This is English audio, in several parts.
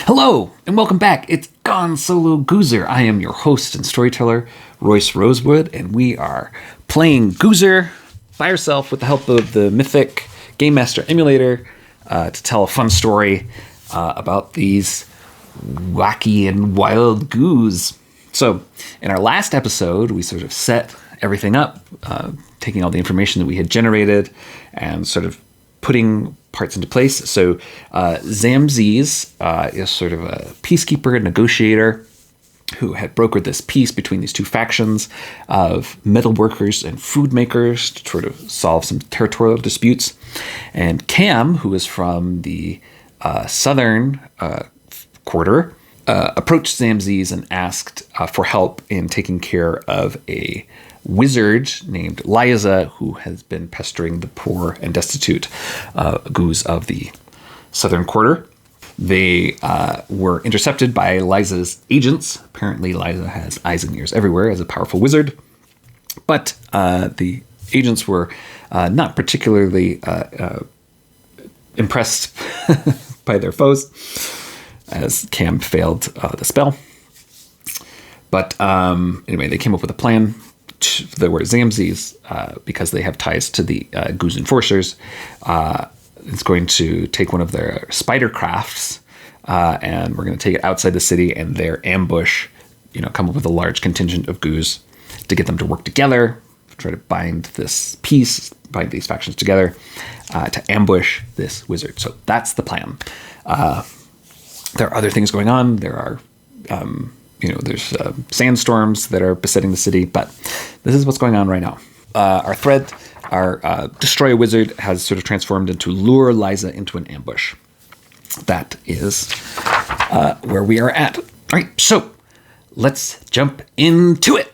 Hello, and welcome back. It's Gone Solo GOZR. I am your host and storyteller, Royce Rosewood, and we are playing GOZR by ourselves with the help of the Mythic Game Master emulator to tell a fun story about these wacky and wild goos. So, in our last episode, we sort of set everything up, taking all the information that we had generated and sort of putting parts into place. So Xamxes is sort of a peacekeeper, negotiator, who had brokered this peace between these two factions of metal workers and food makers to sort of solve some territorial disputes. And Cam, who is from the southern quarter, approached Xamxes and asked for help in taking care of a wizard named Liza, who has been pestering the poor and destitute goos of the southern quarter. They were intercepted by Liza's agents. Apparently, Liza has eyes and ears everywhere as a powerful wizard. But the agents were not particularly impressed by their foes, as Cam failed the spell. But anyway, they came up with a plan. There were Xamxes, because they have ties to the Goose Enforcers, is going to take one of their spider crafts, and we're going to take it outside the city and there ambush, come up with a large contingent of Goose to get them to work together, try to bind this peace, bind these factions together, to ambush this wizard. So that's the plan. There are other things going on. There are there's sandstorms that are besetting the city, but this is what's going on right now. Our thread, our destroy a wizard, has sort of transformed into lure Liza into an ambush. That is where we are at. All right, so let's jump into it.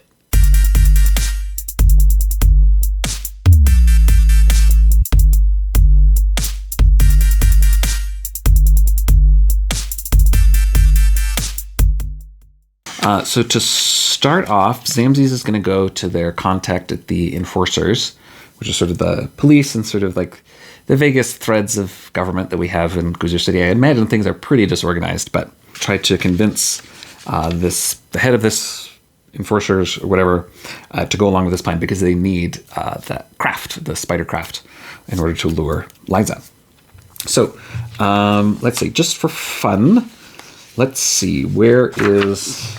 So to start off, Xamxes is going to go to their contact at the Enforcers, which is sort of the police and sort of like the vaguest threads of government that we have in GOZR City. I imagine things are pretty disorganized, but try to convince the head of this Enforcers or whatever to go along with this plan because they need that craft, the spider craft, in order to lure Liza. So let's see, just for fun, let's see, where is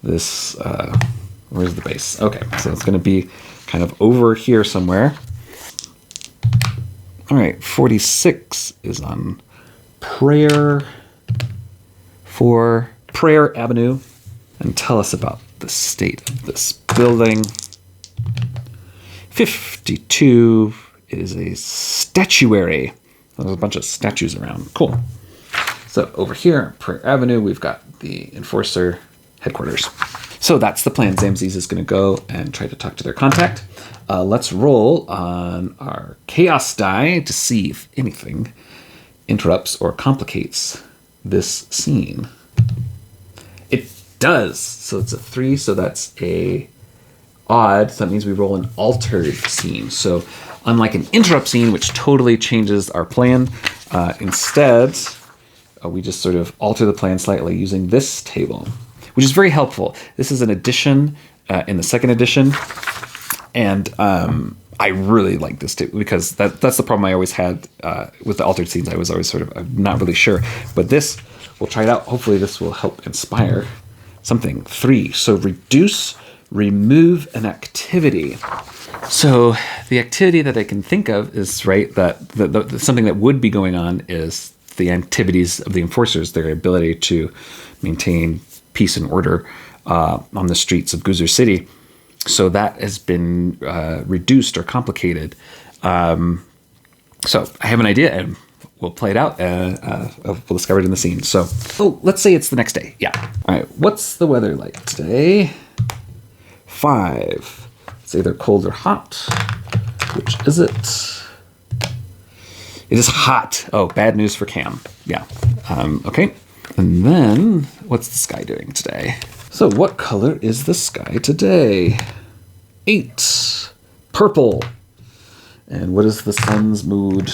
this, where's the base? Okay, so it's going to be kind of over here somewhere. All right, 46 is on Prayer Avenue. And tell us about the state of this building. 52 is a statuary. There's a bunch of statues around. Cool. So over here, Prayer Avenue, we've got the Enforcer headquarters. So that's the plan. Xamxes is going to go and try to talk to their contact. Let's roll on our chaos die to see if anything interrupts or complicates this scene. It does. So it's a 3, so that's a odd. So that means we roll an altered scene. So unlike an interrupt scene, which totally changes our plan, instead, we just sort of alter the plan slightly using this table, which is very helpful. This is an addition in the second edition, and I really like this table because that's the problem I always had with the altered scenes. I was always sort of not really sure, but this, we'll try it out. Hopefully this will help inspire something. 3, so remove an activity. So the activity that I can think of is, right, that something that would be going on is the activities of the Enforcers, their ability to maintain peace and order on the streets of GOZR City. So that has been reduced or complicated. So I have an idea, and we'll play it out. We'll discover it in the scene. So let's say it's the next day. Yeah. All right. What's the weather like today? 5. It's either cold or hot. Which is it? It is hot. Oh, bad news for Cam. Yeah. Okay. And then, what's the sky doing today? So what color is the sky today? 8. Purple. And what is the sun's mood?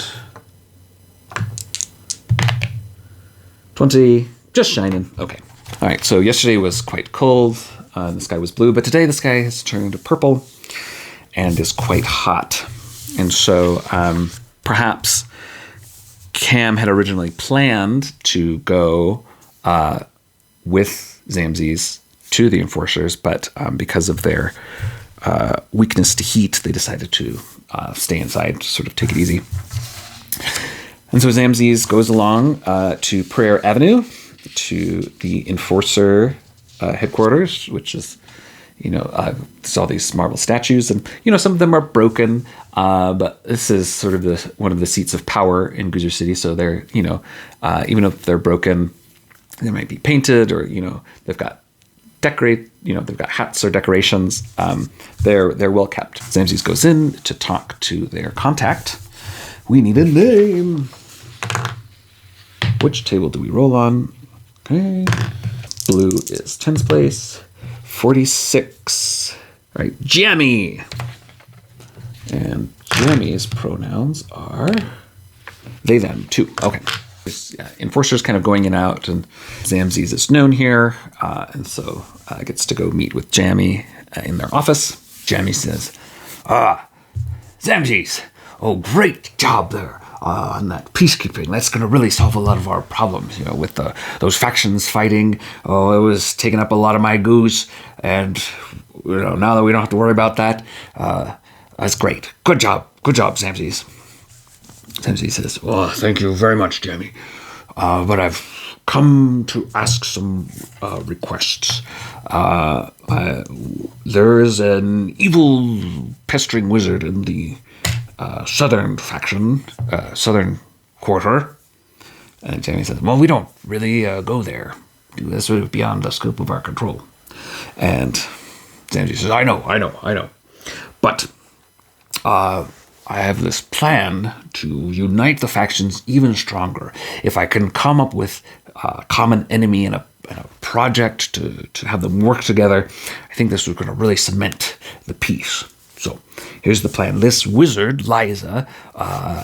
20. Just shining. Okay. All right. So yesterday was quite cold. The sky was blue, but today the sky has turned purple and is quite hot. And so perhaps Cam had originally planned to go with Xamxes to the enforcers, but because of their weakness to heat, they decided to stay inside, sort of take it easy. And so Xamxes goes along to Prayer Avenue, to the enforcer headquarters, which is, there's all these marble statues, and some of them are broken, but this is sort of one of the seats of power in GOZR City. So they're, even if they're broken, they might be painted, or they've got they've got hats or decorations. They're well kept. Xamxes goes in to talk to their contact. We need a name. Which table do we roll on? Okay. Blue is 10's place. 46. All right, Jammy. And Jammy's pronouns are they, them, too. Okay. Enforcer's kind of going in and out, and Xamxes is known here, and so gets to go meet with Jammy in their office. Jammy says, Xamxes, oh, great job there on that peacekeeping. That's going to really solve a lot of our problems, with those factions fighting. Oh, it was taking up a lot of my goose, and now that we don't have to worry about that, that's great. Good job, Xamxes. Xamxes says, "Oh, thank you very much, Jammy. But I've come to ask some requests. There is an evil pestering wizard in the southern faction, southern quarter." And Jammy says, "Well, we don't really go there. That's sort of beyond the scope of our control." And Xamxes says, I know. But I have this plan to unite the factions even stronger. If I can come up with a common enemy and a project to have them work together, I think this is going to really cement the peace. So here's the plan. This wizard, Liza,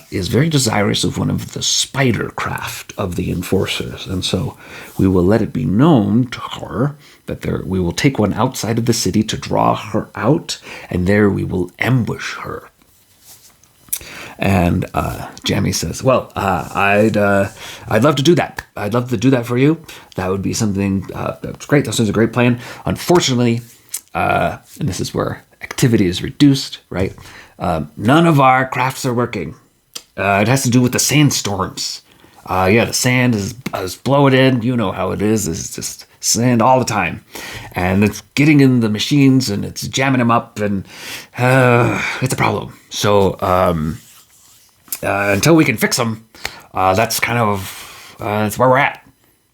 is very desirous of one of the spider craft of the enforcers. And so we will let it be known to her that we will take one outside of the city to draw her out, and there we will ambush her. And Jammy says, "Well, I'd love to do that. I'd love to do that for you. That would be something that's great. That sounds a great plan. Unfortunately, and this is where activity is reduced, right? None of our crafts are working. It has to do with the sandstorms. The sand is blowing in. You know how it is. It's just sand all the time, and it's getting in the machines and it's jamming them up, and it's a problem. So." Until we can fix them, that's kind of that's where we're at.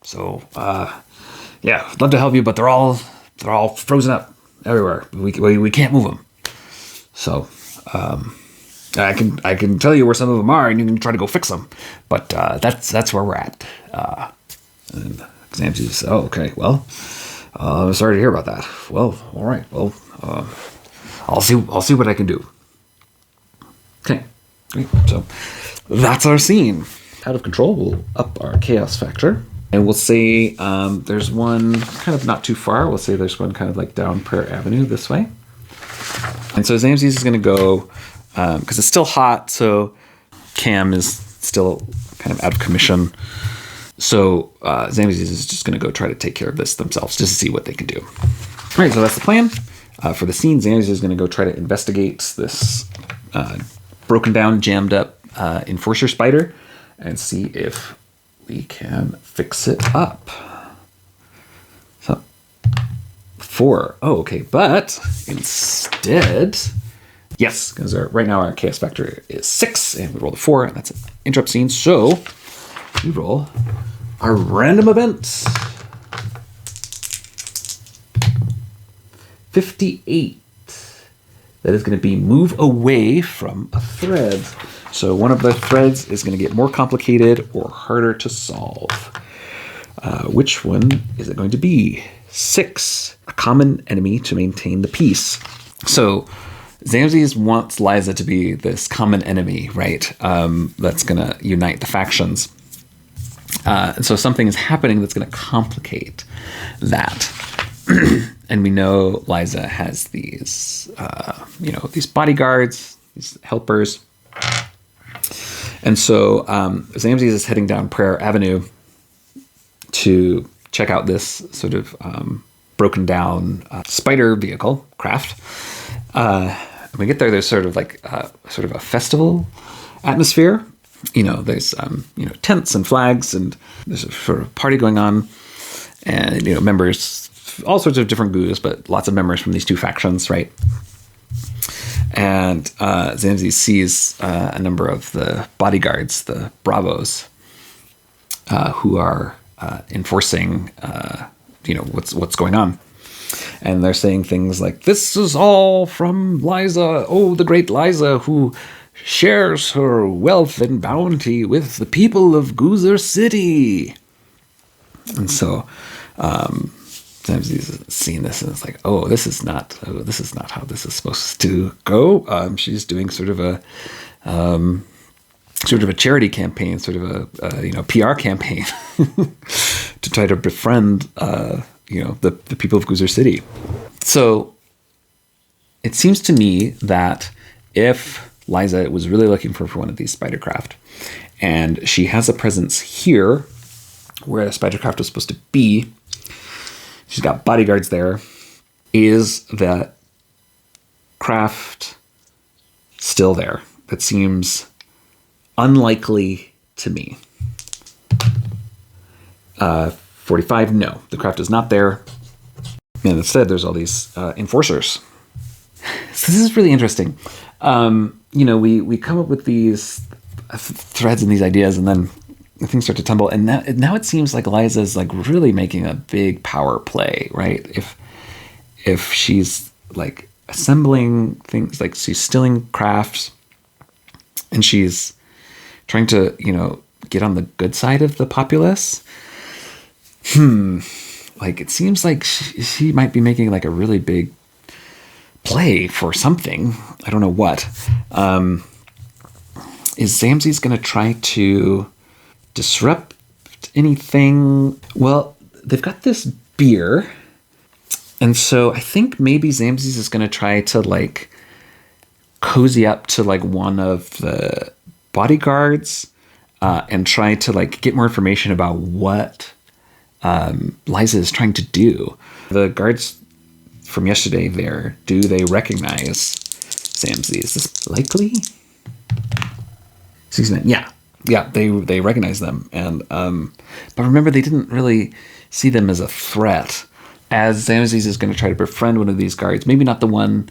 So I'd love to help you, but they're all frozen up everywhere. We can't move them. So I can tell you where some of them are, and you can try to go fix them. But that's where we're at. And Xamxes says, "Oh, okay. Well, I'm sorry to hear about that. Well, all right. Well, I'll see what I can do." Okay. Great. So that's our scene. Out of control, we'll up our chaos factor. And we'll say there's one kind of not too far. We'll say there's one kind of like down Prayer Avenue this way. And so Xamxes is going to go, because it's still hot, so Cam is still kind of out of commission. So Xamxes is just going to go try to take care of this themselves, just to see what they can do. All right, so that's the plan. For the scene, Xamxes is going to go try to investigate this broken down, jammed up enforcer spider and see if we can fix it up. So 4. Oh, okay. But instead, yes, because right now our chaos factor is 6, and we roll the 4, and that's an interrupt scene. So we roll our random events. 58. That is going to be move away from a thread. So one of the threads is going to get more complicated or harder to solve. Which one is it going to be? 6, a common enemy to maintain the peace. So Xamxes wants Liza to be this common enemy, right? That's going to unite the factions. And so something is happening that's going to complicate that. And we know Liza has these, these bodyguards, these helpers. And so Xamxes is heading down Prayer Avenue to check out this sort of broken down spider vehicle craft. When we get there, there's sort of like sort of a festival atmosphere. There's tents and flags, and there's a sort of party going on, and members, all sorts of different goos, but lots of members from these two factions, right? And Xamxes sees a number of the bodyguards, the bravos, who are enforcing, what's going on. And they're saying things like, "This is all from Liza, oh, the great Liza, who shares her wealth and bounty with the people of GOZR City." And so Xamxes is seeing this, and it's like, this is not how this is supposed to go. She's doing sort of a charity campaign, sort of a PR campaign to try to befriend the people of GOZR City. So it seems to me that if Liza was really looking for one of these spidercraft, and she has a presence here where the spidercraft was supposed to be, she's got bodyguards there, is that craft still there? That seems unlikely to me. 45, no, the craft is not there. And instead, there's all these enforcers. So this is really interesting. We come up with these threads and these ideas, and then things start to tumble. And now it seems like Liza's like really making a big power play, right? If she's like assembling things, like she's stealing crafts, and she's trying to, get on the good side of the populace. Like it seems like she might be making like a really big play for something. I don't know what. Is Xamxes going to try to disrupt anything? Well, they've got this beer. And so I think maybe Xamxes is going to try to like cozy up to like one of the bodyguards and try to like get more information about what Liza is trying to do. The guards from yesterday there, do they recognize Xamxes? Is this likely? Yeah, they recognize them. And but remember, they didn't really see them as a threat. As Xamxes is going to try to befriend one of these guards, maybe not the one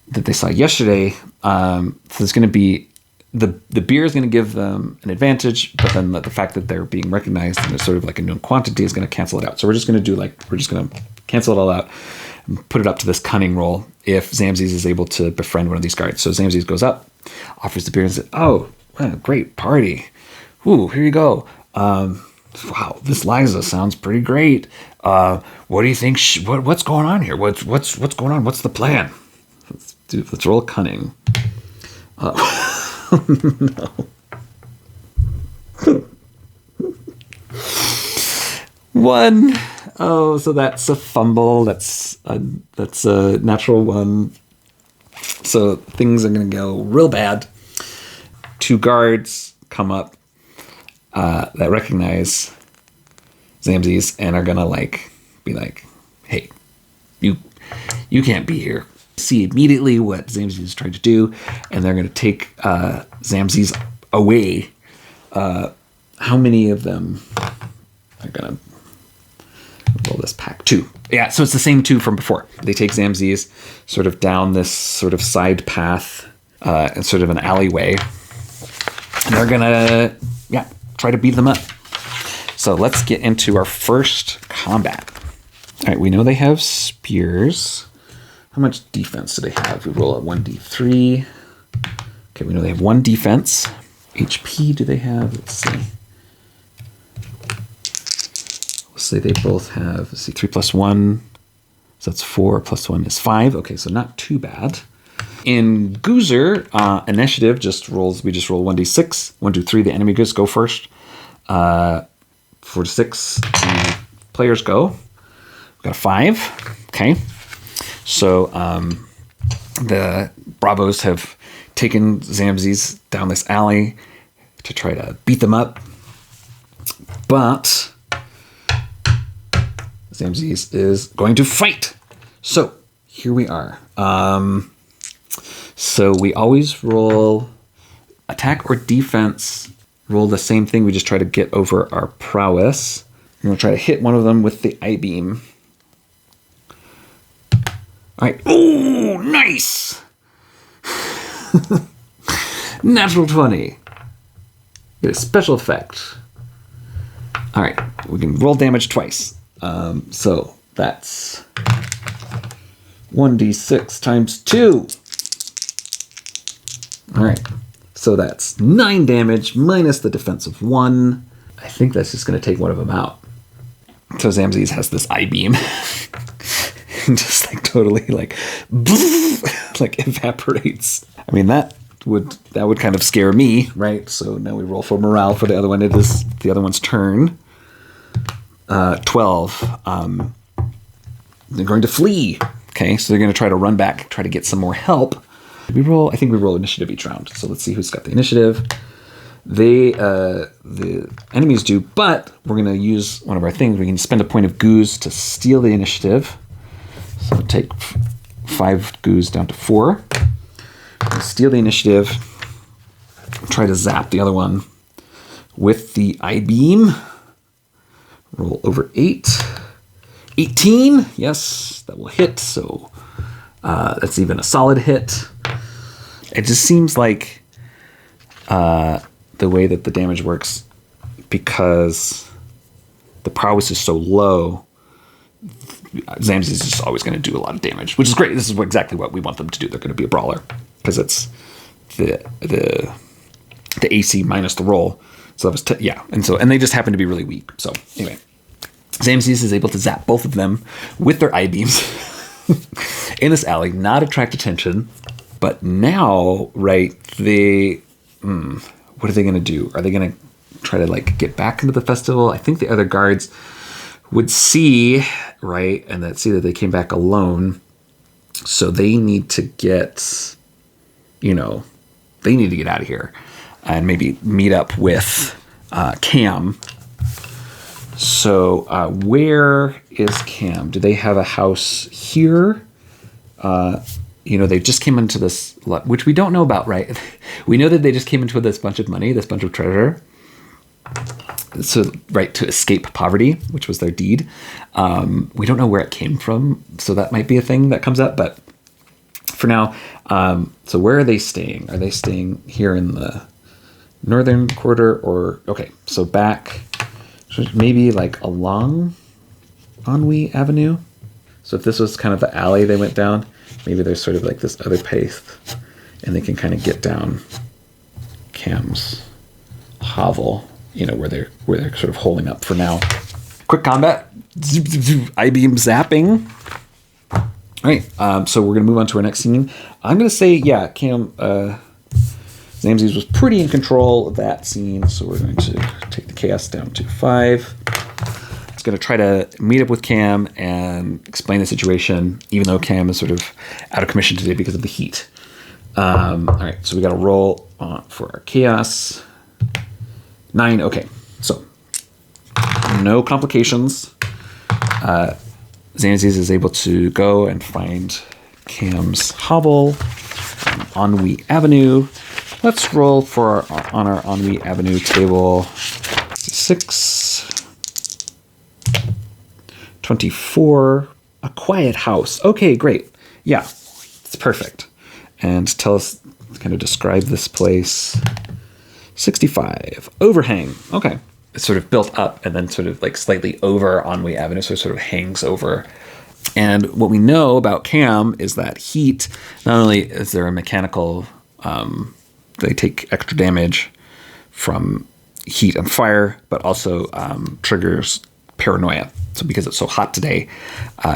that they saw yesterday. So there's going to be the beer is going to give them an advantage, but then the fact that they're being recognized and it's sort of like a known quantity is going to cancel it out. So we're just going to cancel it all out and put it up to this cunning roll if Xamxes is able to befriend one of these guards. So Xamxes goes up, offers the beer, and says, "Oh, what a great party! Ooh, here you go. Wow, this Liza sounds pretty great. What do you think? What's going on here? What's going on? What's the plan? Let's roll cunning." No. One. Oh, so that's a fumble. That's a natural one. So things are going to go real bad. Two guards come up that recognize Xamxes and are going to be like, "Hey, you can't be here." See immediately what Xamxes is trying to do, and they're going to take Xamxes away. How many of them are going to roll this pack? 2. Yeah, so it's the same 2 from before. They take Xamxes sort of down this sort of side path and sort of an alleyway. And they're going to, try to beat them up. So let's get into our first combat. All right, we know they have spears. How much defense do they have? We roll a 1d3. Okay, we know they have 1 defense. HP do they have? Let's see. Let's say they both have, 3 plus 1. So that's 4 plus 1 is 5. Okay, so not too bad. In GOZR, initiative we just roll 1d6. 1, 2, 3, the enemy goes go first. 4 to 6, the players go. We've got a 5. Okay. So the Bravos have taken Xamxes down this alley to try to beat them up. But Xamxes is going to fight. So here we are. So we always roll attack or defense, roll the same thing. We just try to get over our prowess. We're going to try to hit one of them with the I-beam. All right. Oh, nice. Natural 20. Get a special effect. All right. We can roll damage twice. So that's 1d6 times 2. All right. So that's 9 damage minus the defense of 1. I think that's just going to take one of them out. So Xamxes has this I-beam. Just like totally like evaporates. I mean, that would kind of scare me, right? So now we roll for morale for the other one. It is the other one's turn. 12. They're going to flee. Okay, so they're going to try to run back, try to get some more help. I think we roll initiative each round. So let's see who's got the initiative. The enemies do, but we're going to use one of our things. We can spend a point of goose to steal the initiative. So take 5 goose down to 4. Steal the initiative. Try to zap the other one with the I-beam. Roll over 8. 18. Yes, that will hit. So that's even a solid hit. It just seems like the way that the damage works, because the prowess is so low, Xamxes is just always going to do a lot of damage, which is great. This is exactly what we want them to do. They're going to be a brawler because it's the AC minus the roll. So that was and they just happen to be really weak. So anyway, Xamxes is able to zap both of them with their I-beams in this alley, not attract attention. But now, right, what are they going to do? Are they going to try to like get back into the festival? I think the other guards would see, right, and see that they came back alone. So they need to get, they need to get out of here and maybe meet up with Cam. So where is Cam? Do they have a house here? They just came into this, which we don't know about, right? We know that they just came into this bunch of money, this bunch of treasure. So, right, to escape poverty, which was their deed. We don't know where it came from, so that might be a thing that comes up. But for now, so where are they staying? Are they staying here in the northern quarter? Okay, so back, maybe like along Ennui Avenue? So if this was kind of the alley they went down, maybe there's sort of like this other path, and they can kind of get down Cam's hovel, where they're sort of holding up for now. Quick combat, I-beam zapping. All right, so we're gonna move on to our next scene. I'm gonna say, Cam, Xamxes was pretty in control of that scene, so we're going to take the chaos down to 5. It's gonna try to meet up with Cam and explain the situation, even though Cam is sort of out of commission today because of the heat. All right, so we got to roll for our chaos. 9. Okay, so no complications. Xamxes is able to go and find Cam's hovel on Ennui Avenue. Let's roll on our Ennui Avenue table. 6. 24. A quiet house. Okay, great. Yeah, it's perfect. And tell us, kind of describe this place. 65. Overhang. Okay. It's sort of built up and then sort of like slightly over Ennui Avenue, so it sort of hangs over. And what we know about Cam is that heat, not only is there a mechanical, they take extra damage from heat and fire, but also triggers paranoia. So because it's so hot today,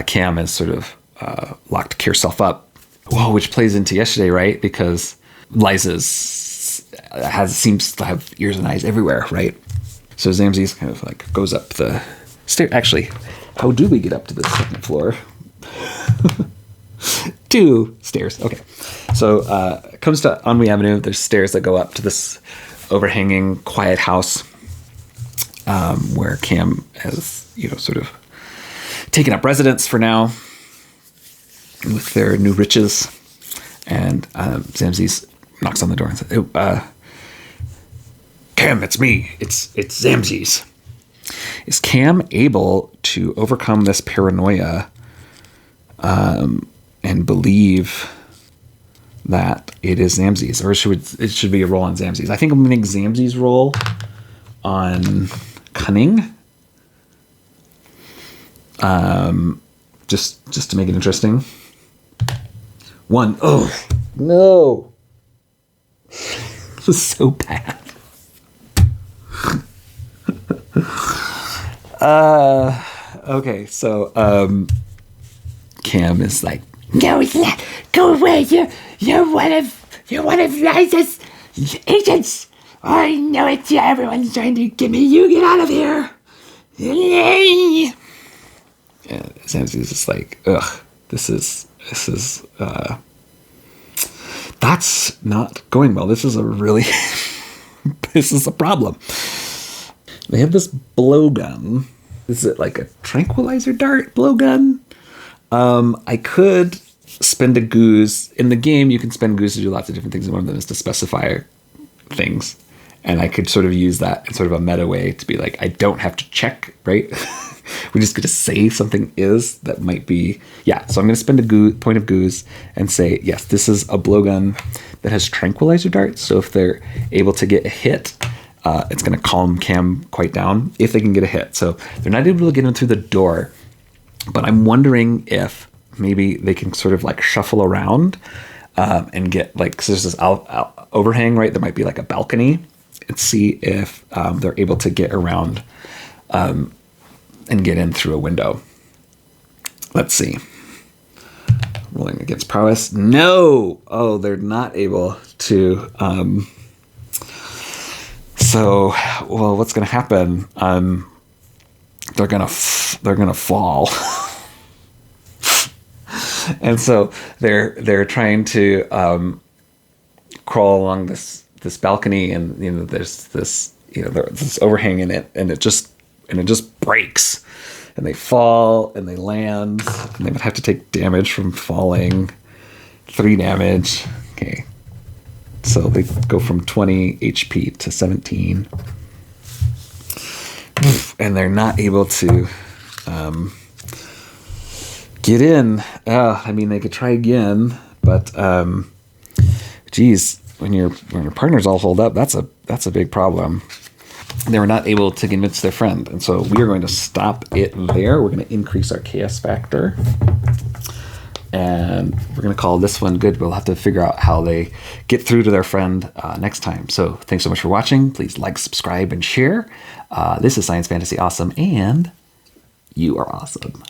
Cam is sort of locked herself up. Whoa, which plays into yesterday, right? Because Liza's seems to have ears and eyes everywhere, right? So Xamxes kind of like goes up the stair. Actually, how do we get up to the second floor? 2 stairs. Okay. So it comes to Ennui Avenue. There's stairs that go up to this overhanging quiet house where Cam has, sort of taken up residence for now with their new riches. And Xamxes knocks on the door and says, "Oh, Cam, it's me. It's Xamxes. Is Cam able to overcome this paranoia and believe that it is Xamxes, or it should be a roll on Xamxes? I think I'm going to make Xamxes roll on cunning, just to make it interesting. 1. Oh no, this is so bad. Okay, so Cam is like, "No, it's not. Go away. You're one of Liza's agents. I know it. Everyone's trying to get me. You get out of here." And Xamxes is just like, "Ugh, this is that's not going well. This is a really this is a problem." They have this blowgun. Is it like a tranquilizer dart blowgun? I could spend a goose. In the game, you can spend goose to do lots of different things, and one of them is to specify things. And I could sort of use that in sort of a meta way to be like, I don't have to check, right? We just get to say something is that might be, yeah. So I'm going to spend a point of goose and say, yes, this is a blowgun that has tranquilizer darts. So if they're able to get a hit, it's going to calm Cam quite down if they can get a hit. So they're not able to get in through the door, but I'm wondering if maybe they can sort of like shuffle around and get like, cause there's this overhang, right? There might be like a balcony, and see if they're able to get around and get in through a window. Let's see. Rolling against prowess. No. Oh, they're not able to. So, well, what's going to happen? They're going to fall. And so they're trying to crawl along this balcony, and there's this this overhang in it, and it just breaks, and they fall and they land, and they would have to take damage from falling. 3 damage. Okay. So they go from 20 HP to 17. And they're not able to get in. I mean, they could try again, but geez, when your partner's all holed up, that's a big problem. They were not able to convince their friend, and so we are going to stop it there. We're going to increase our chaos factor. And we're going to call this one good. We'll have to figure out how they get through to their friend next time. So thanks so much for watching. Please like, subscribe, and share. This is Science Fantasy Awesome, and you are awesome.